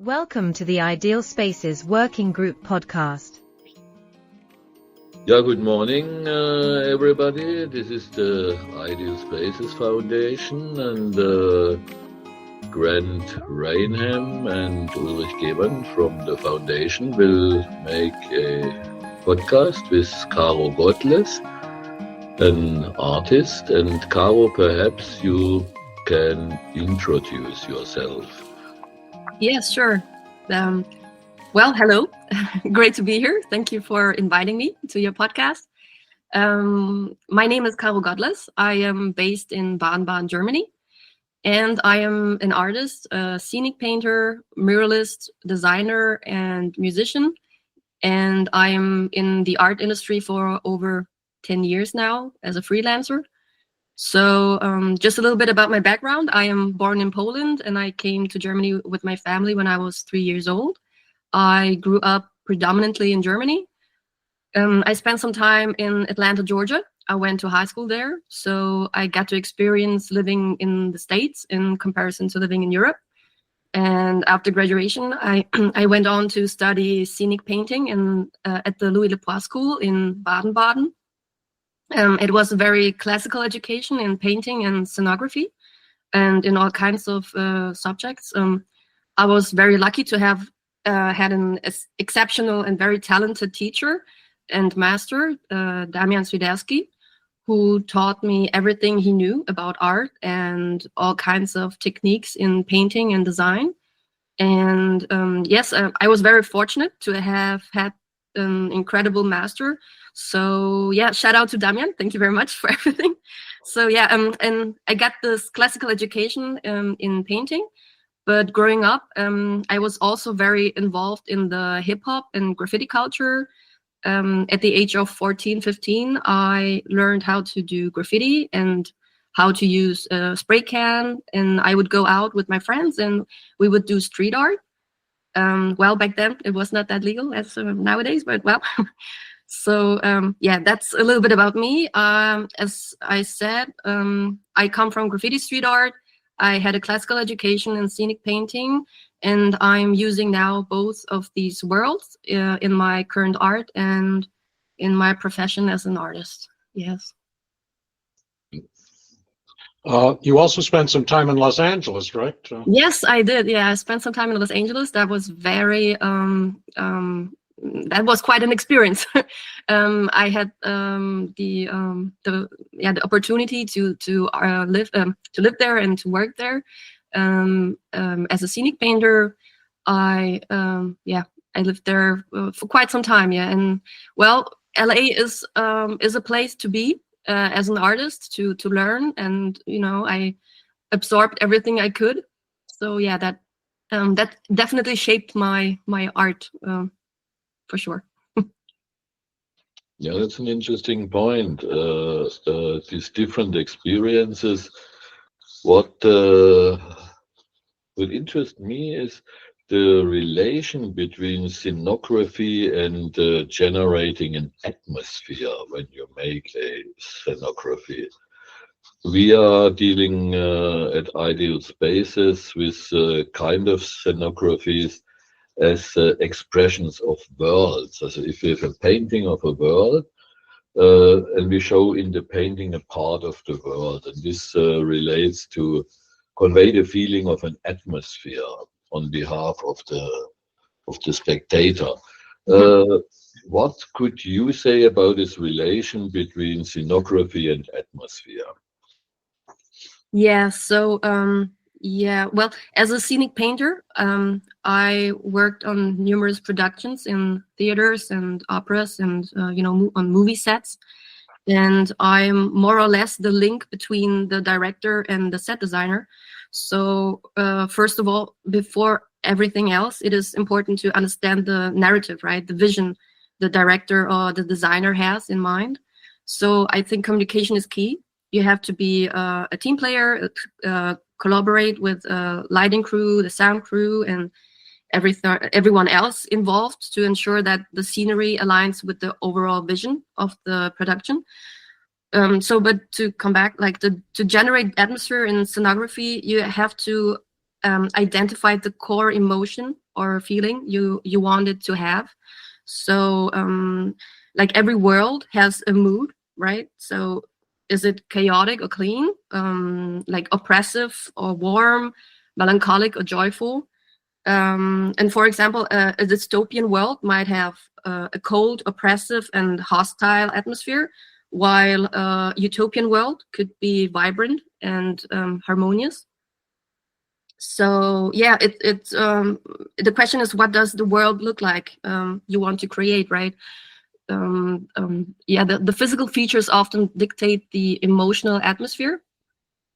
Welcome to the Ideal Spaces Working Group podcast. Yeah, good morning, everybody. This is the Ideal Spaces Foundation, and Grant Rainham and Ulrich Gebern from the foundation will make a podcast with Karo Godles, an artist. And Karo, perhaps you can introduce yourself. Yes, sure. Well, hello. Great to be here. Thank you for inviting me to your podcast. My name is Karo Godles. I am based in Baden-Baden, Germany, and I am an artist, a scenic painter, muralist, designer, and musician. And I am in the art industry for over 10 years now as a freelancer. So just a little bit about my background. I am born in Poland and I came to Germany with my family when I was 3 years old. I grew up predominantly in Germany. I spent some time in Atlanta, Georgia. I went to high school there. So I got to experience living in the States in comparison to living in Europe. And after graduation, I went on to study scenic painting at the Louis Le Poix School in Baden-Baden. It was a very classical education in painting and scenography and in all kinds of subjects. I was very lucky to have had an exceptional and very talented teacher and master, Damian Swiderski, who taught me everything he knew about art and all kinds of techniques in painting and design. And yes, I was very fortunate to have had an incredible master. So yeah, shout out to Damian. Thank you very much for everything. So yeah, and I got this classical education in painting, but growing up, I was also very involved in the hip hop and graffiti culture. At the age of 14, 15, I learned how to do graffiti and how to use a spray can. And I would go out with my friends and we would do street art. Well, back then it was not that legal as nowadays, but well. So yeah, that's a little bit about me. As I said, I come from graffiti street art. I had a classical education in scenic painting, and I'm using now both of these worlds in my current art and in my profession as an artist. Yes. You also spent some time in Los Angeles, right? Yes, I did. Yeah, I spent some time in Los Angeles. That was very that was quite an experience. I had the opportunity to live there and to work there as a scenic painter. I lived there for quite some time. Yeah, and well, LA is a place to be as an artist to learn, and I absorbed everything I could. So yeah, that definitely shaped my art. For sure. Yeah, that's an interesting point. These different experiences. What would interest me is the relation between scenography and generating an atmosphere when you make a scenography. We are dealing at Ideal Spaces with kind of scenographies as expressions of worlds. So if you have a painting of a world, and we show in the painting a part of the world, and this relates to convey the feeling of an atmosphere on behalf of the spectator. What could you say about this relation between scenography and atmosphere? Yeah, so yeah, well, as a scenic painter, I worked on numerous productions in theaters and operas and, on movie sets. And I'm more or less the link between the director and the set designer. So first of all, before everything else, it is important to understand the narrative, right? The vision the director or the designer has in mind. So I think communication is key. You have to be a team player, collaborate with lighting crew, the sound crew, and everyone else involved to ensure that the scenery aligns with the overall vision of the production. But to come back, to generate atmosphere in scenography, you have to identified the core emotion or feeling you wanted to have. So like every world has a mood, right? So is it chaotic or clean, like oppressive or warm, melancholic or joyful? And for example, a dystopian world might have a cold, oppressive, and hostile atmosphere, while a utopian world could be vibrant and harmonious. So yeah, the question is, what does the world look like you want to create, right? Yeah, the physical features often dictate the emotional atmosphere.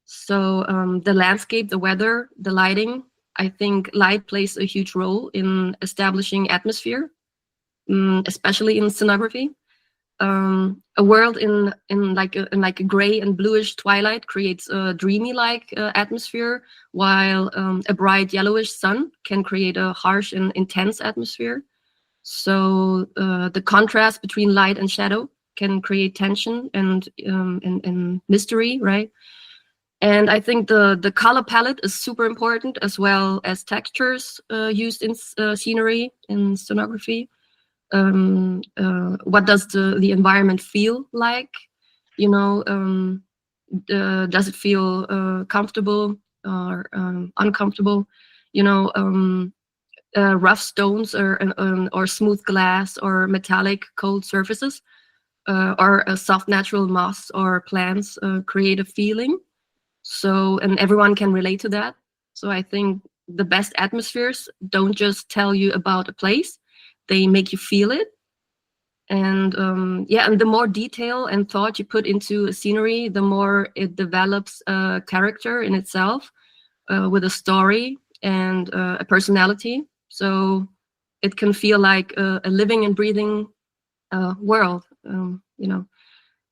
So the landscape, the weather, the lighting. I think light plays a huge role in establishing atmosphere, especially in scenography. A world in like a gray and bluish twilight creates a dreamy-like atmosphere, while a bright yellowish sun can create a harsh and intense atmosphere. So the contrast between light and shadow can create tension and mystery, right? And I think the color palette is super important, as well as textures used in scenery, in scenography. What does the environment feel like? You know, does it feel comfortable or uncomfortable? You know, rough stones or smooth glass or metallic cold surfaces or a soft natural moss or plants create a feeling. So, and everyone can relate to that. So I think the best atmospheres don't just tell you about a place, they make you feel it. And yeah, and the more detail and thought you put into a scenery, the more it develops a character in itself with a story and a personality. So it can feel like a living and breathing world, you know.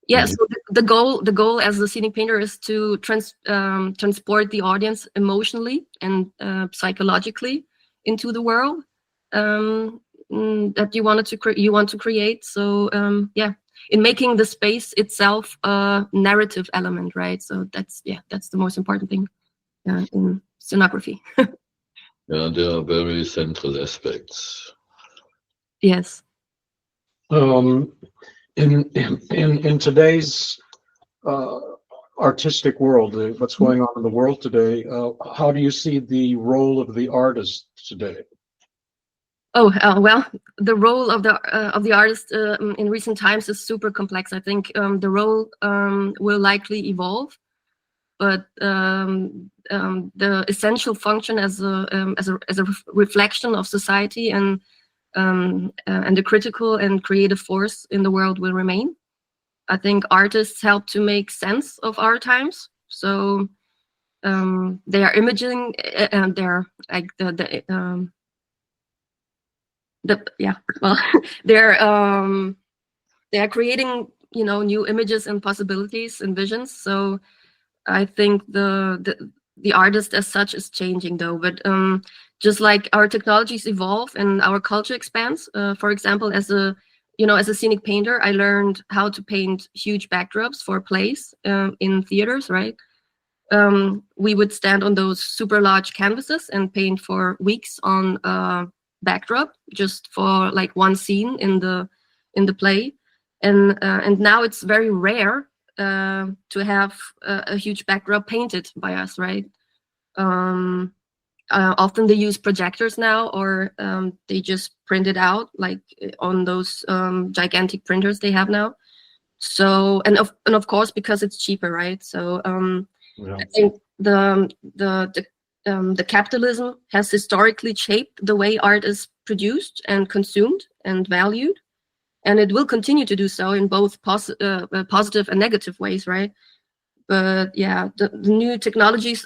Yeah, so the goal as a scenic painter is to transport the audience emotionally and psychologically into the world that you want to create. So yeah, in making the space itself a narrative element, right? So that's the most important thing in scenography. Yeah, there are very central aspects. Yes. In today's artistic world, what's going on in the world today, how do you see the role of the artist today? Oh, well, the role of the artist in recent times is super complex. I think the role will likely evolve, but the essential function as a reflection of society and the critical and creative force in the world will remain. I think artists help to make sense of our times. So they are imaging, and they're like they are creating, you know, new images and possibilities and visions. So I think the artist as such is changing, though. But just like our technologies evolve and our culture expands, for example, as a scenic painter, I learned how to paint huge backdrops for plays in theaters, right? We would stand on those super large canvases and paint for weeks on a backdrop just for like one scene in the play. And now it's very rare to have a huge backdrop painted by us, right? Often they use projectors now, or they just print it out like on those gigantic printers they have now. So and of course because it's cheaper, right? So Yeah. I think the capitalism has historically shaped the way art is produced and consumed and valued, and it will continue to do so in both positive and negative ways, right? But yeah, the new technologies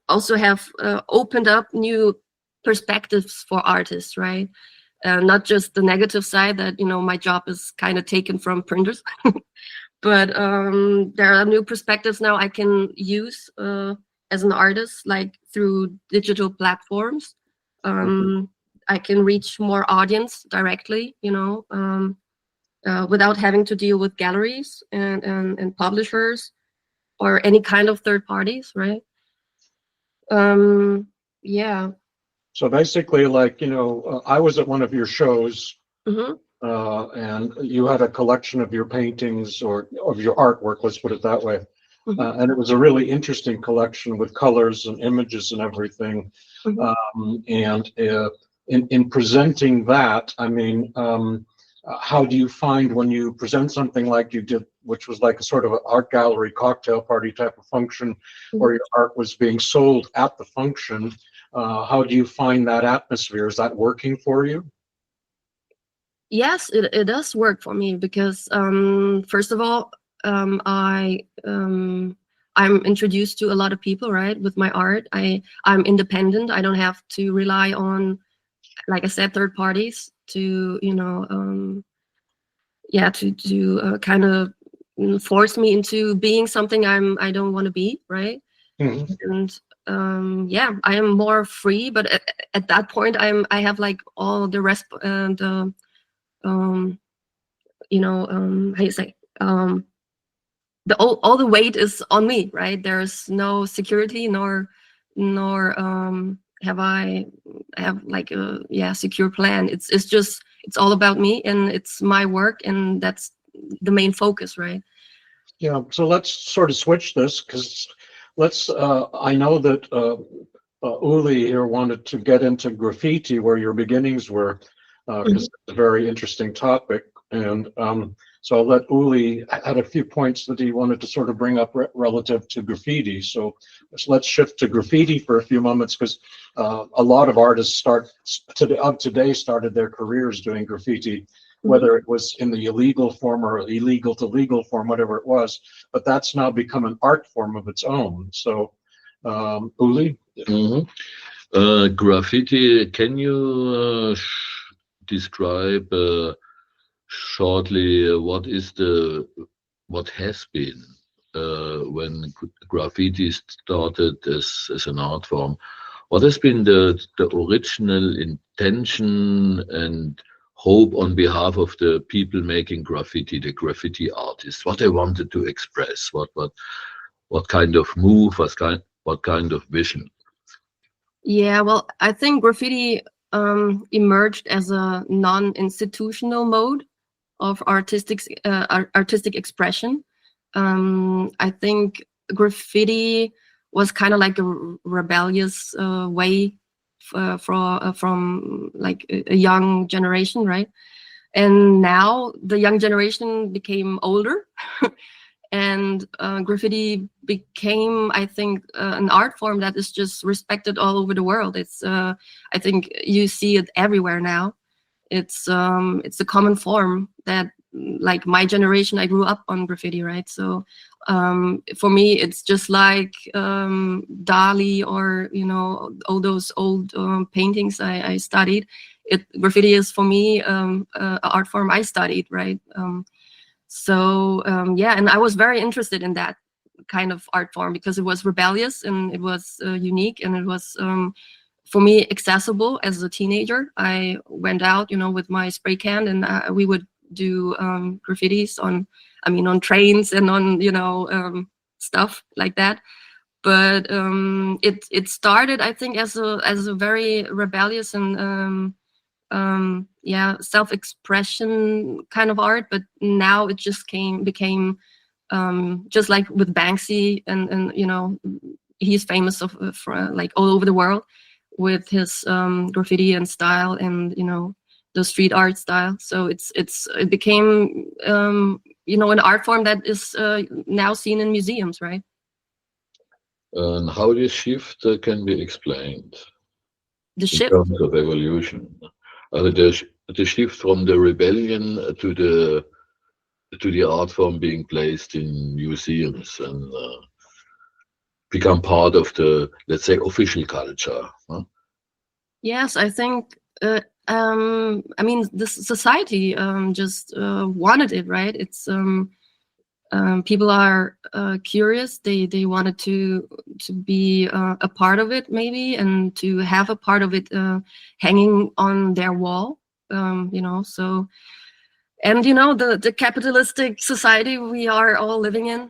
also have opened up new perspectives for artists, right? Not just the negative side that, you know, my job is kind of taken from printers, but there are new perspectives now I can use as an artist, like through digital platforms. I can reach more audience directly, you know, without having to deal with galleries and publishers or any kind of third parties, right? Yeah. So basically, like, I was at one of your shows, Hmm. and you had a collection of your paintings or of your artwork, let's put it that way. Hmm. And it was a really interesting collection with colors and images and everything. Hmm. And in presenting that, I mean, how do you find when you present something like you did, which was like a sort of an art gallery cocktail party type of function, where your art was being sold at the function? How do you find that atmosphere? Is that working for you? Yes, it does work for me because first of all, I'm introduced to a lot of people, right? With my art, I'm independent. I don't have to rely on, like I said, third parties to kind of force me into being something I don't want to be, right? Mhm. And yeah, I am more free, but at that point I have like all the rest and um how you say, all the weight is on me, right? There's no security nor have like a secure plan. It's just it's all about me and it's my work, and that's the main focus, right? Yeah, so let's sort of switch this because I know that Uli here wanted to get into graffiti where your beginnings were, because Mhm. it's a very interesting topic. And so I'll let Uli had a few points that he wanted to sort of bring up relative to graffiti. So let's shift to graffiti for a few moments because a lot of artists today started their careers doing graffiti, whether it was in the illegal form or illegal to legal form, whatever it was. But that's now become an art form of its own. So, Uli? Mhm. Graffiti, can you describe shortly what has been when graffiti started as an art form? What has been the original intention and hope on behalf of the people making graffiti, the graffiti artists, what they wanted to express, what kind of move, what kind of vision? Yeah, well, I think graffiti emerged as a non-institutional mode of artistic expression. I think graffiti was kind of like a rebellious way from like a young generation, right? And now the young generation became older, and graffiti became, I think, an art form that is just respected all over the world. It's I think you see it everywhere now. It's a common form that, like, my generation, I grew up on graffiti, right? So for me it's just like Dali, or all those old paintings I studied. Graffiti is for me an art form I studied, right? Yeah, and I was very interested in that kind of art form because it was rebellious and it was unique, and it was for me accessible. As a teenager, I went out, with my spray can, and we would do graffitis on trains and on stuff like that. But it started, I think, as a very rebellious and self-expression kind of art. But now it just became just like with Banksy, and he's famous for like all over the world with his graffiti and style, and the street art style. So it became an art form that is now seen in museums, right? And how this shift can be explained The in shift. terms of evolution? The shift from the rebellion to the art form being placed in museums and become part of the, let's say, official culture. Huh? Yes, I think. I mean, the society just wanted it, right? It's people are curious. They wanted to be a part of it, maybe, and to have a part of it hanging on their wall. So And the capitalistic society we are all living in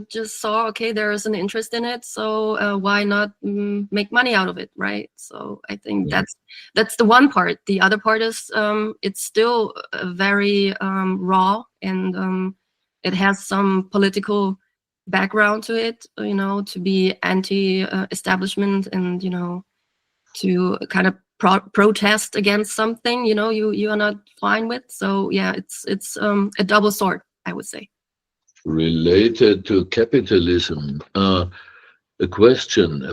just saw, okay, there is an interest in it, so why not make money out of it, right? So I think that's the one part. The other part is it's still very raw, and it has some political background to it, to be anti-establishment, and to kind of protest against something you are not fine with. So yeah, it's a double sword, I would say. Related to capitalism, a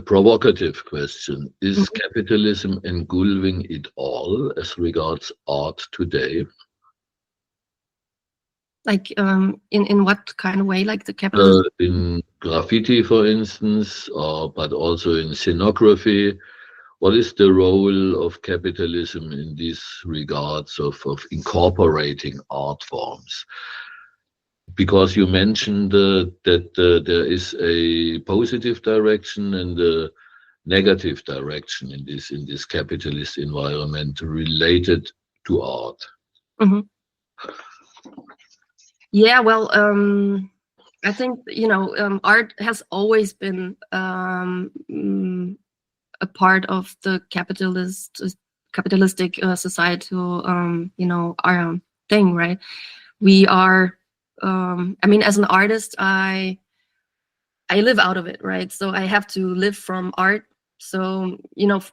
provocative question: is capitalism engulfing it all as regards art today? Like in what kind of way? Like the capitalism? In graffiti, for instance, but also in scenography. What is the role of capitalism in these regards of incorporating art forms? Because you mentioned that there is a positive direction and a negative direction in this capitalist environment related to art. Mm-hmm. Yeah, well, I think art has always been a part of the capitalistic societal our thing, right? We are I mean, as an artist, I live out of it, right? So I have to live from art. So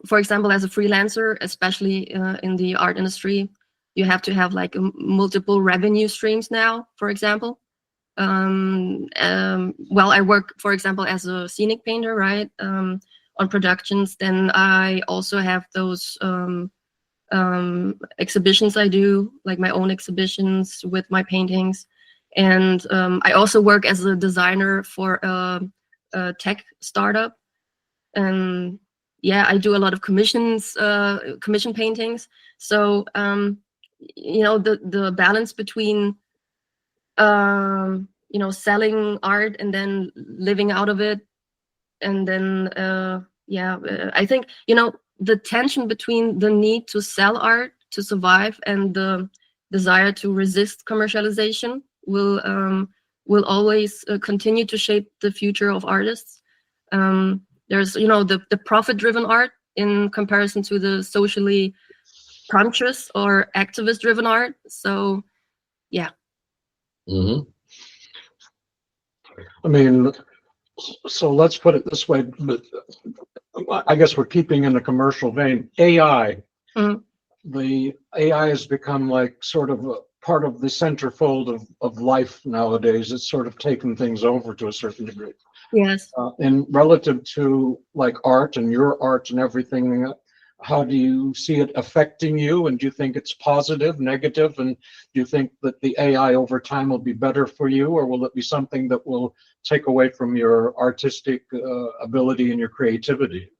for example, as a freelancer, especially in the art industry, you have to have like multiple revenue streams now, for example. Well, I work, for example, as a scenic painter, right? On productions. Then I also have those exhibitions I do, like my own exhibitions with my paintings. And I also work as a designer for a tech startup. And yeah, I do a lot of commission paintings. So the balance between selling art and then living out of it, and then I think the tension between the need to sell art to survive and the desire to resist commercialization will always continue to shape the future of artists. There's the profit-driven art in comparison to the socially conscious or activist-driven art. So yeah. Mm-hmm. I mean, so let's put it this way, but I guess we're keeping in a commercial vein. AI, the AI has become like sort of a part of the centerfold of life nowadays. It's sort of taken things over to a certain degree. Yes. And relative to like art and your art and everything, how do you see it affecting you? And do you think it's positive, negative? And do you think that the AI over time will be better for you, or will it be something that will take away from your artistic ability and your creativity?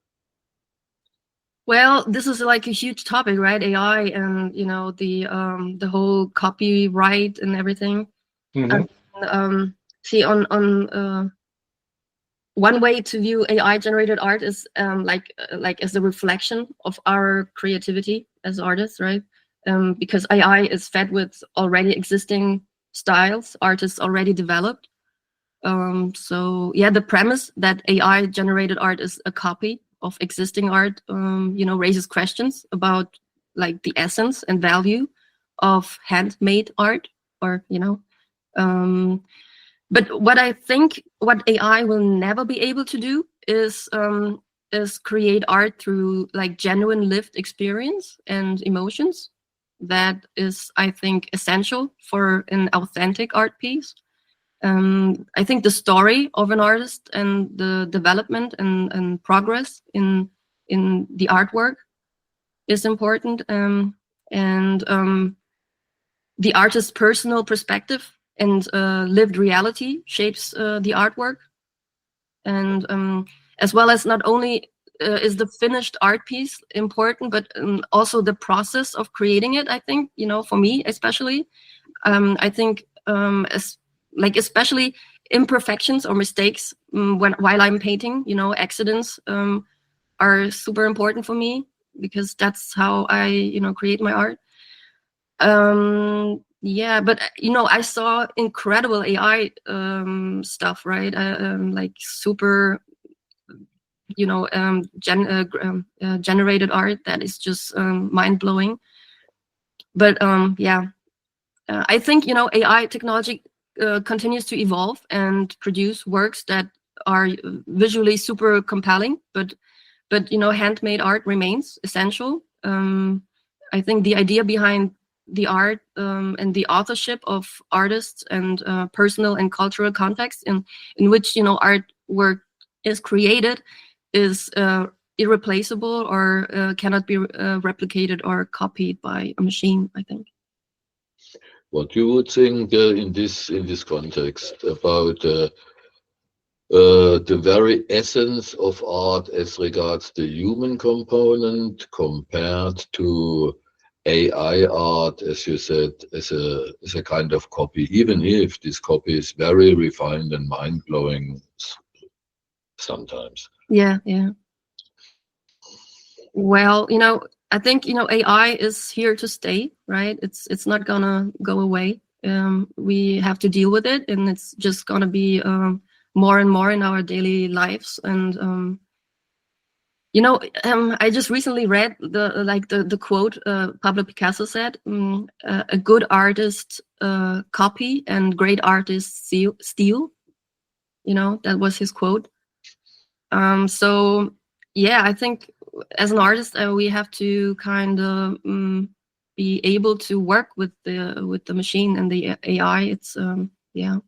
Well, this is like a huge topic, right? AI and the whole copyright and everything. And, see, on one way to view AI generated art is like as a reflection of our creativity as artists, right? Because AI is fed with already existing styles artists already developed. So yeah, the premise that AI generated art is a copy of existing art raises questions about like the essence and value of handmade art, or but what I think what AI will never be able to do is create art through like genuine lived experience and emotions. That is, I think, essential for an authentic art piece. I think the story of an artist and the development and progress in the artwork is important, and the artist's personal perspective and lived reality shapes the artwork. And as well as not only is the finished art piece important, but also the process of creating it. I think for me especially, I think especially imperfections or mistakes while I'm painting, accidents are super important for me, because that's how I create my art. Yeah, but I saw incredible AI stuff, right? Like super, generated art that is just mind blowing. But yeah, I think AI technology continues to evolve and produce works that are visually super compelling, but handmade art remains essential. I think the idea behind the art and the authorship of artists and personal and cultural context in which artwork is created is irreplaceable or cannot be replicated or copied by a machine, I think. What you would think in this context about the very essence of art as regards the human component compared to AI art, as you said, as a kind of copy, even if this copy is very refined and mind-blowing sometimes. Yeah. Well, I think AI is here to stay, right? It's not gonna go away. We have to deal with it, and it's just gonna be more and more in our daily lives. And I just recently read the quote Pablo Picasso said, "A good artist copy and great artists steal." That was his quote. So yeah, I think as an artist, we have to kind of be able to work with the machine and the AI. It's yeah,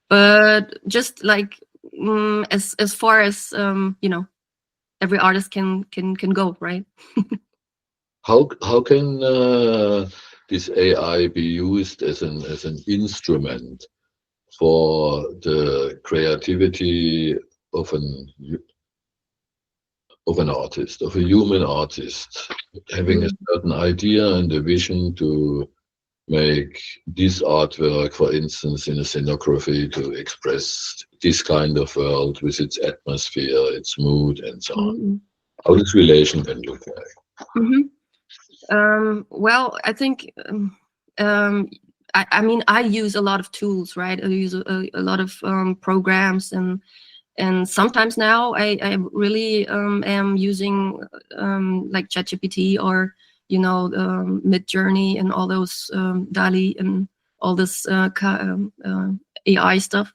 but just like as far as every artist can go, right? How can this AI be used as an instrument for the creativity of an artist, of a human artist, having a certain idea and a vision to make this artwork, for instance, in a scenography, to express this kind of world with its atmosphere, its mood, and so on? How this relation can look like? Well, I think I mean I use a lot of tools, right? I use a lot of programs, and sometimes now I really am using like ChatGPT or Midjourney and all those DALI and all this AI stuff,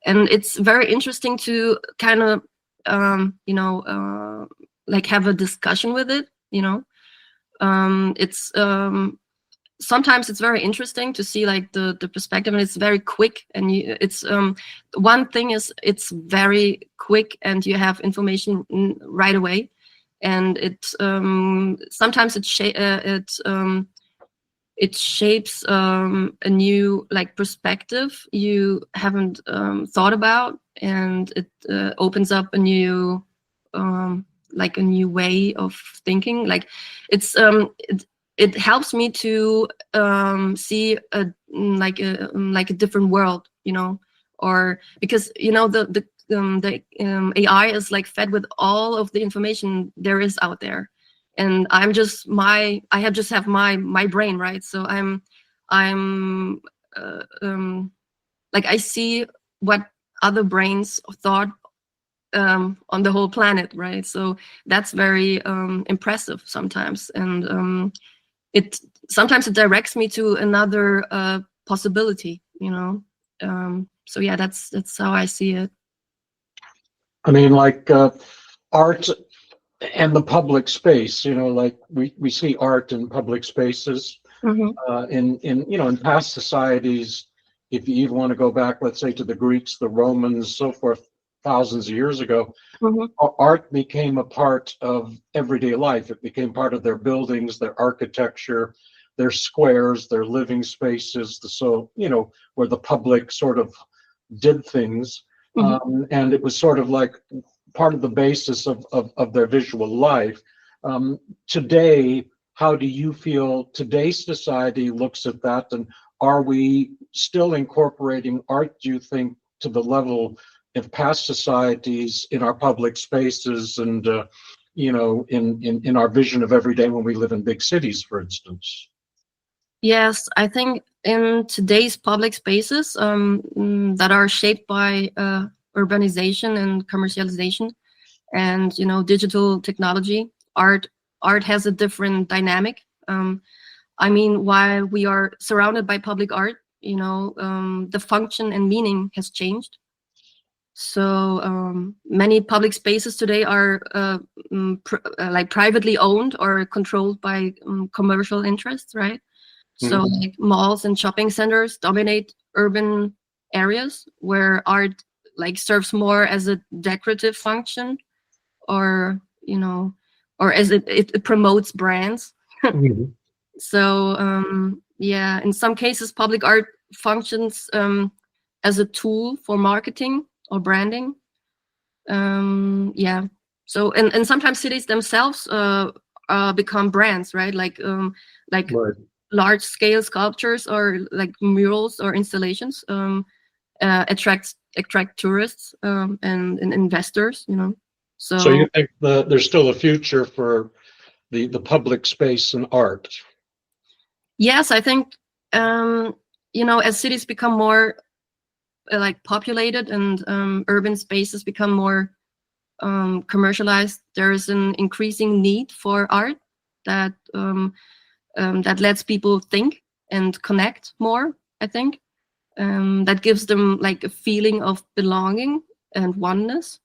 and it's very interesting to kind of like have a discussion with it. It's sometimes it's very interesting to see like the perspective, and it's very quick, and it's one thing is it's very quick and you have information right away, and it sometimes it shapes a new like perspective you haven't thought about, and it opens up a new like a new way of thinking. Like it's it helps me to see a different world, or because the AI is like fed with all of the information there is out there, and I just have my brain, right? So I'm like I see what other brains thought on the whole planet, right? So that's very impressive sometimes, and it sometimes it directs me to another possibility, so yeah, that's how I see it. I mean, like art and the public space, like we see art in public spaces. In past societies, if you even want to go back, let's say to the Greeks, the Romans, so forth, thousands of years ago, art became a part of everyday life. It became part of their buildings, their architecture, their squares, their living spaces, where the public sort of did things. And it was sort of like part of the basis of their visual life. Today, how do you feel today's society looks at that? And are we still incorporating art, do you think, to the level of past societies in our public spaces and, in our vision of every day when we live in big cities, for instance? Yes, I think in today's public spaces that are shaped by urbanization and commercialization and digital technology, art has a different dynamic. I mean, while we are surrounded by public art, the function and meaning has changed. So many public spaces today are like privately owned or controlled by commercial interests, right? So like malls and shopping centers dominate urban areas where art like serves more as a decorative function, or or as it promotes brands. Mhm. So yeah, in some cases public art functions as a tool for marketing or branding. Yeah, so and sometimes cities themselves become brands, right? Like Right. large scale sculptures or like murals or installations attract tourists and investors, So so you think that there's still a future for the public space and art? yes, I think as cities become more like populated and urban spaces become more commercialized, there is an increasing need for art that that lets people think and connect more, I think. That gives them like a feeling of belonging and oneness.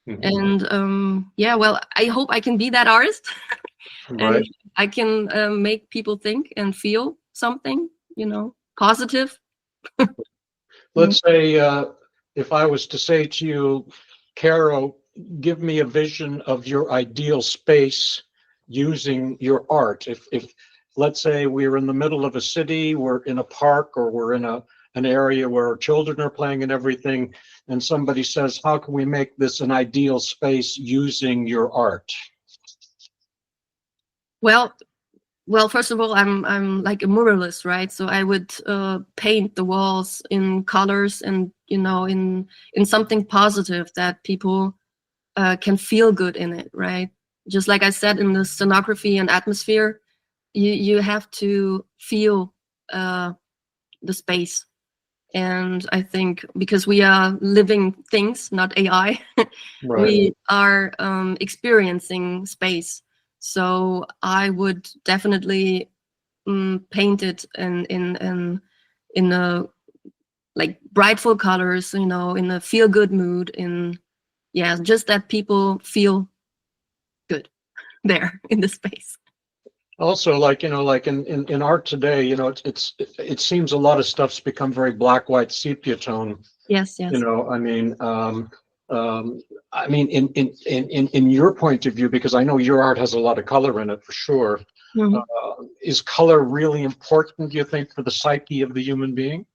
Mhm. And yeah, well, I hope I can be that artist and Right. I can make people think and feel something, positive. Let's say if I was to say to you, Caro, give me a vision of your ideal space using your art. If let's say we're in the middle of a city, we're in a park, or we're in an area where children are playing and everything, and somebody says, how can we make this an ideal space using your art? Well, first of all, I'm like a muralist, right? So I would paint the walls in colors and in something positive that people can feel good in it, right? Just like I said, in the scenography and atmosphere, you have to feel the space. And I think because we are living things, not AI, Right. we are experiencing space. So I would definitely paint it in a like brightful colors, in a feel good mood, just that people feel good there in the space. Also, like like in art today, it seems a lot of stuff's become very black, white, sepia tone. Yes. I mean, in your point of view, because I know your art has a lot of color in it for sure. Mhm. Is color really important, do you think, for the psyche of the human being?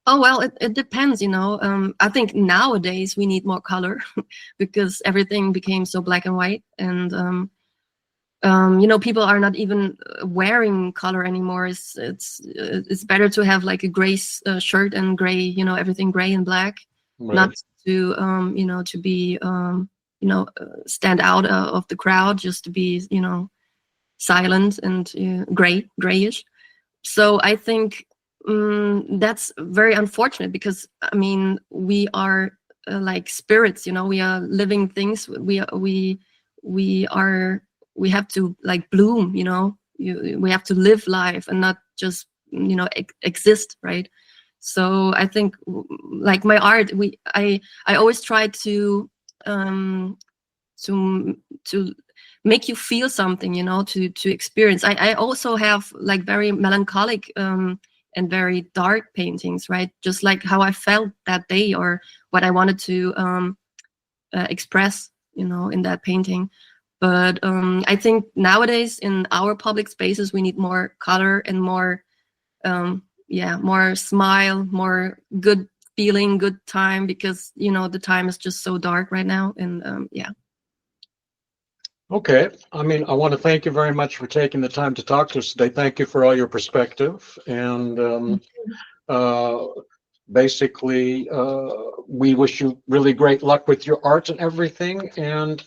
Oh, well, it depends, I think nowadays we need more color because everything became so black and white, and people are not even wearing color anymore. It's better to have like a gray shirt and gray, everything gray and black, Right. not to to be stand out of the crowd, just to be silent and grayish. So I think that's very unfortunate because I mean we are like spirits, we are living things. We have to like bloom, we have to live life and not just exist, right? So I think like my art, I always try to to to make you feel something, to experience. I also have like very melancholic and very dark paintings, right? Just like how I felt that day or what I wanted to express, in that painting. But I think nowadays in our public spaces we need more color and more more smile, more good feeling, good time, because the time is just so dark right now. And yeah. Okay. I mean, I want to thank you very much for taking the time to talk to us today. Thank you for all your perspective. And basically, we wish you really great luck with your art and everything. And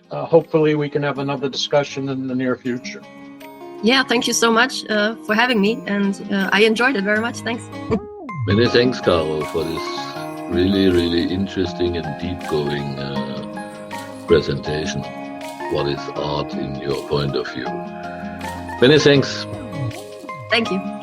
hopefully we can have another discussion in the near future. Yeah, thank you so much for having me, and I enjoyed it very much. Thanks. Many thanks, Karo, for this really, really interesting and deep-going presentation. What is art in your point of view? Many thanks. Thank you.